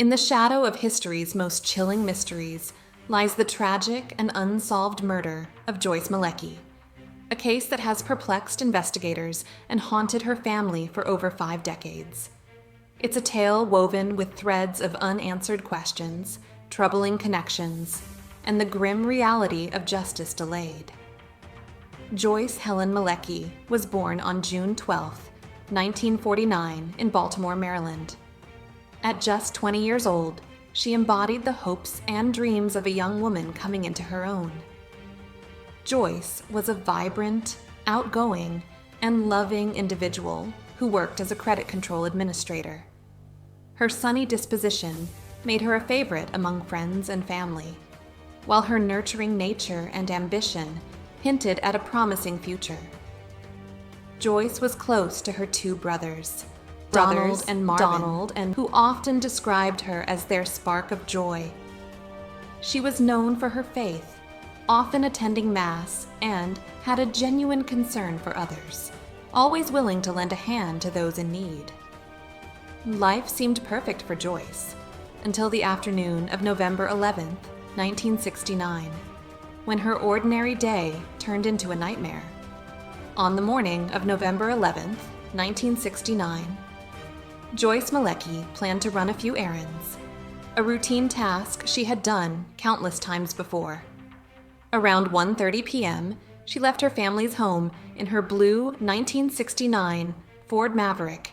In the shadow of history's most chilling mysteries lies the tragic and unsolved murder of Joyce Malecki, a case that has perplexed investigators and haunted her family for over 5 decades. It's a tale woven with threads of unanswered questions, troubling connections, and the grim reality of justice delayed. Joyce Helen Malecki was born on June 12, 1949, in Baltimore, Maryland. At just 20 years old, she embodied the hopes and dreams of a young woman coming into her own. Joyce was a vibrant, outgoing, and loving individual who worked as a credit control administrator. Her sunny disposition made her a favorite among friends and family, while her nurturing nature and ambition hinted at a promising future. Joyce was close to her 2 brothers, Donald and Marvin, who often described her as their spark of joy. She was known for her faith, often attending Mass, and had a genuine concern for others, always willing to lend a hand to those in need. Life seemed perfect for Joyce until the afternoon of November 11, 1969, when her ordinary day turned into a nightmare. On the morning of November 11, 1969, Joyce Malecki planned to run a few errands, a routine task she had done countless times before. Around 1:30 p.m., she left her family's home in her blue 1969 Ford Maverick,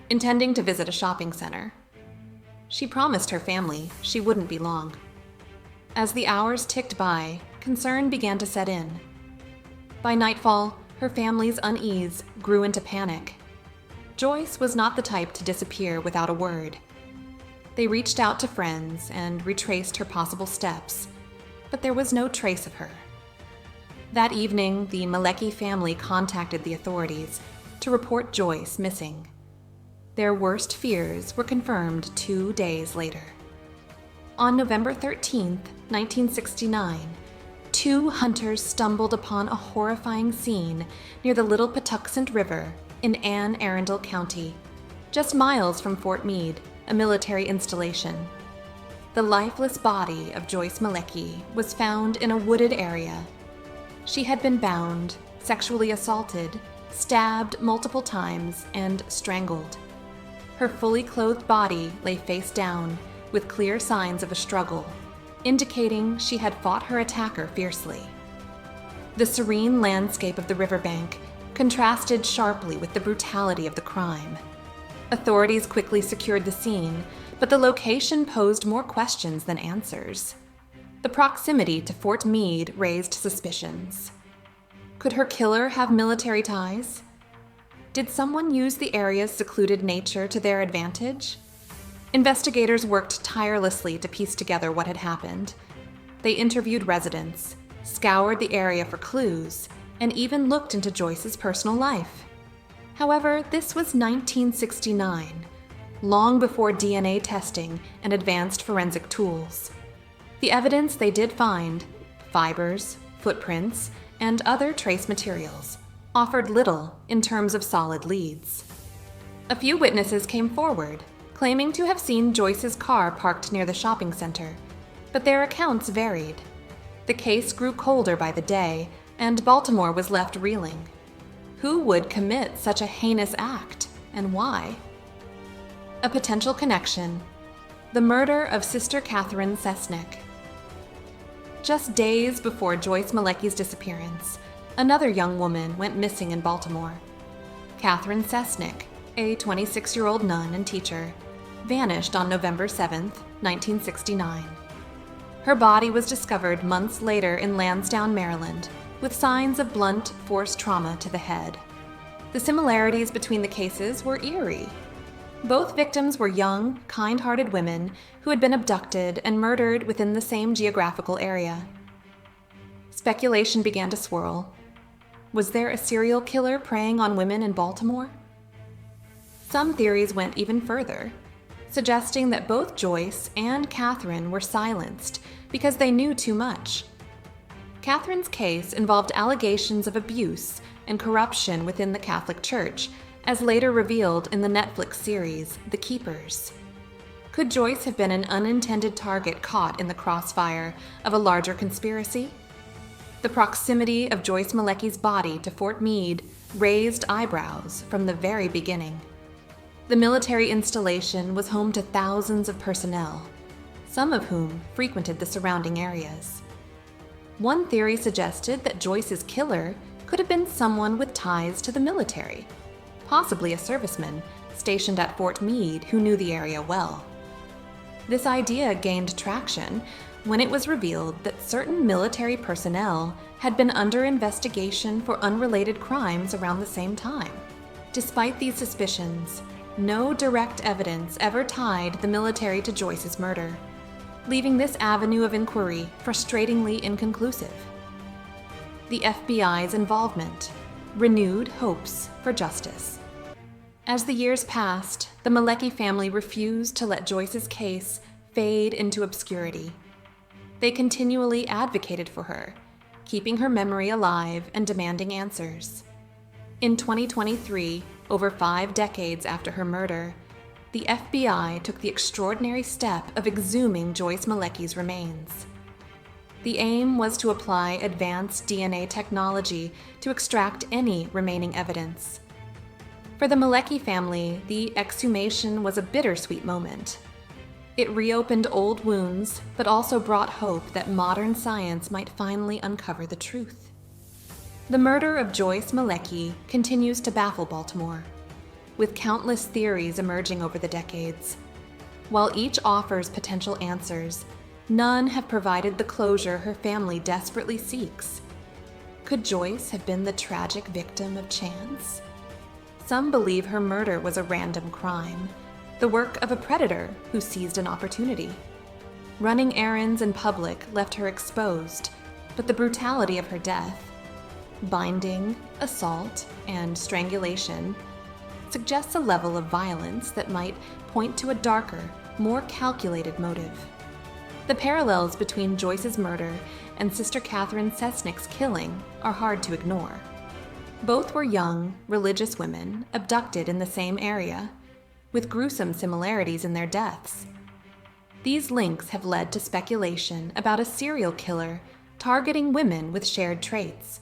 intending to visit a shopping center. She promised her family she wouldn't be long. As the hours ticked by, concern began to set in. By nightfall, her family's unease grew into panic. Joyce was not the type to disappear without a word. They reached out to friends and retraced her possible steps, but there was no trace of her. That evening, the Malecki family contacted the authorities to report Joyce missing. Their worst fears were confirmed 2 days later. On November 13, 1969, 2 hunters stumbled upon a horrifying scene near the Little Patuxent River in Anne Arundel County, just miles from Fort Meade, a military installation. The lifeless body of Joyce Malecki was found in a wooded area. She had been bound, sexually assaulted, stabbed multiple times, and strangled. Her fully clothed body lay face down, with clear signs of a struggle, indicating she had fought her attacker fiercely. The serene landscape of the riverbank contrasted sharply with the brutality of the crime. Authorities quickly secured the scene, but the location posed more questions than answers. The proximity to Fort Meade raised suspicions. Could her killer have military ties? Did someone use the area's secluded nature to their advantage? Investigators worked tirelessly to piece together what had happened. They interviewed residents, scoured the area for clues, and even looked into Joyce's personal life. However, this was 1969, long before DNA testing and advanced forensic tools. The evidence they did find, fibers, footprints, and other trace materials, offered little in terms of solid leads. A few witnesses came forward, claiming to have seen Joyce's car parked near the shopping center, but their accounts varied. The case grew colder by the day, and Baltimore was left reeling. Who would commit such a heinous act, and why? A potential connection: the murder of Sister Catherine Cesnik. Just days before Joyce Malecki's disappearance, another young woman went missing in Baltimore. Catherine Cesnik, a 26-year-old nun and teacher, vanished on November 7, 1969. Her body was discovered months later in Lansdowne, Maryland, with signs of blunt force trauma to the head. The similarities between the cases were eerie. Both victims were young, kind-hearted women who had been abducted and murdered within the same geographical area. Speculation began to swirl. Was there a serial killer preying on women in Baltimore? Some theories went even further, suggesting that both Joyce and Catherine were silenced because they knew too much. Catherine's case involved allegations of abuse and corruption within the Catholic Church, as later revealed in the Netflix series The Keepers. Could Joyce have been an unintended target caught in the crossfire of a larger conspiracy? The proximity of Joyce Malecki's body to Fort Meade raised eyebrows from the very beginning. The military installation was home to thousands of personnel, some of whom frequented the surrounding areas. One theory suggested that Joyce's killer could have been someone with ties to the military, possibly a serviceman stationed at Fort Meade who knew the area well. This idea gained traction when it was revealed that certain military personnel had been under investigation for unrelated crimes around the same time. Despite these suspicions, no direct evidence ever tied the military to Joyce's murder, leaving this avenue of inquiry frustratingly inconclusive. The FBI's involvement renewed hopes for justice. As the years passed, the Malecki family refused to let Joyce's case fade into obscurity. They continually advocated for her, keeping her memory alive and demanding answers. In 2023, over 5 decades after her murder, the FBI took the extraordinary step of exhuming Joyce Malecki's remains. The aim was to apply advanced DNA technology to extract any remaining evidence. For the Malecki family, the exhumation was a bittersweet moment. It reopened old wounds, but also brought hope that modern science might finally uncover the truth. The murder of Joyce Malecki continues to baffle Baltimore, with countless theories emerging over the decades. While each offers potential answers, none have provided the closure her family desperately seeks. Could Joyce have been the tragic victim of chance? Some believe her murder was a random crime, the work of a predator who seized an opportunity. Running errands in public left her exposed, but the brutality of her death, binding, assault, and strangulation, suggests a level of violence that might point to a darker, more calculated motive. The parallels between Joyce's murder and Sister Catherine Cesnik's killing are hard to ignore. Both were young, religious women abducted in the same area, with gruesome similarities in their deaths. These links have led to speculation about a serial killer targeting women with shared traits.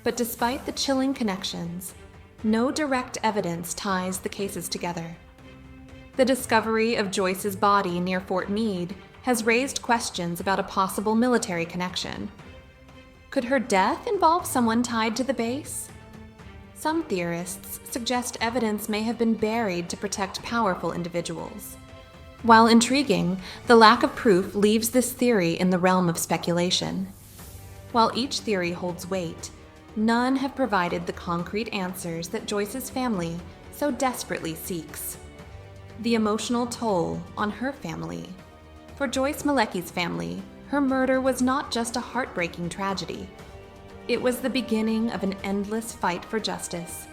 But despite the chilling connections, no direct evidence ties the cases together. The discovery of Joyce's body near Fort Meade has raised questions about a possible military connection. Could her death involve someone tied to the base? Some theorists suggest evidence may have been buried to protect powerful individuals. While intriguing, the lack of proof leaves this theory in the realm of speculation. While each theory holds weight, none have provided the concrete answers that Joyce's family so desperately seeks. The emotional toll on her family. For Joyce Malecki's family, her murder was not just a heartbreaking tragedy. It was the beginning of an endless fight for justice.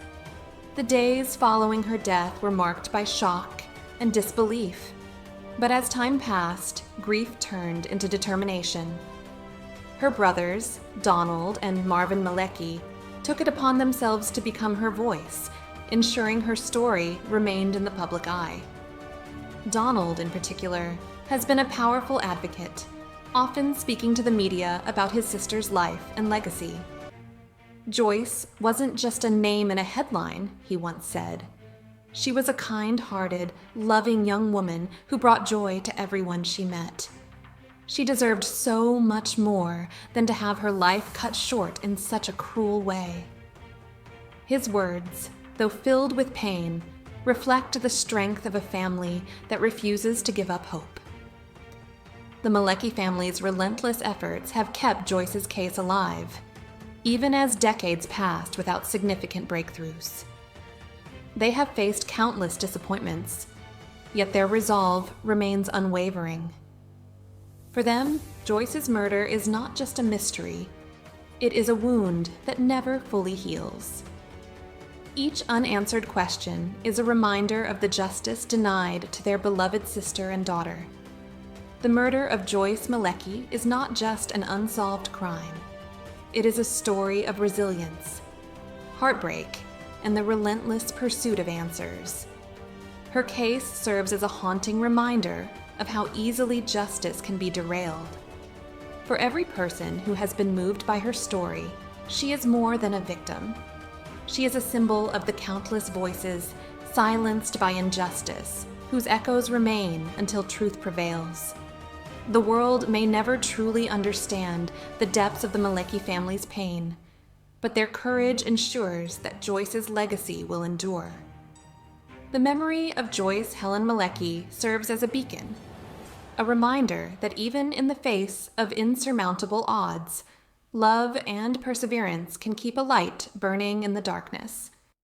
The days following her death were marked by shock and disbelief. But as time passed, grief turned into determination. Her brothers, Donald and Marvin Malecki, took it upon themselves to become her voice, ensuring her story remained in the public eye. Donald, in particular, has been a powerful advocate, often speaking to the media about his sister's life and legacy. Joyce wasn't just a name in a headline, he once said. She was a kind-hearted, loving young woman who brought joy to everyone she met. She deserved so much more than to have her life cut short in such a cruel way. His words, though filled with pain, reflect the strength of a family that refuses to give up hope. The Malecki family's relentless efforts have kept Joyce's case alive, even as decades passed without significant breakthroughs. They have faced countless disappointments, yet their resolve remains unwavering. For them, Joyce's murder is not just a mystery, it is a wound that never fully heals. Each unanswered question is a reminder of the justice denied to their beloved sister and daughter. The murder of Joyce Malecki is not just an unsolved crime. It is a story of resilience, heartbreak, and the relentless pursuit of answers. Her case serves as a haunting reminder of how easily justice can be derailed. For every person who has been moved by her story, she is more than a victim. She is a symbol of the countless voices silenced by injustice, whose echoes remain until truth prevails. The world may never truly understand the depths of the Malecki family's pain, but their courage ensures that Joyce's legacy will endure. The memory of Joyce Helen Malecki serves as a beacon, a reminder that even in the face of insurmountable odds, love and perseverance can keep a light burning in the darkness.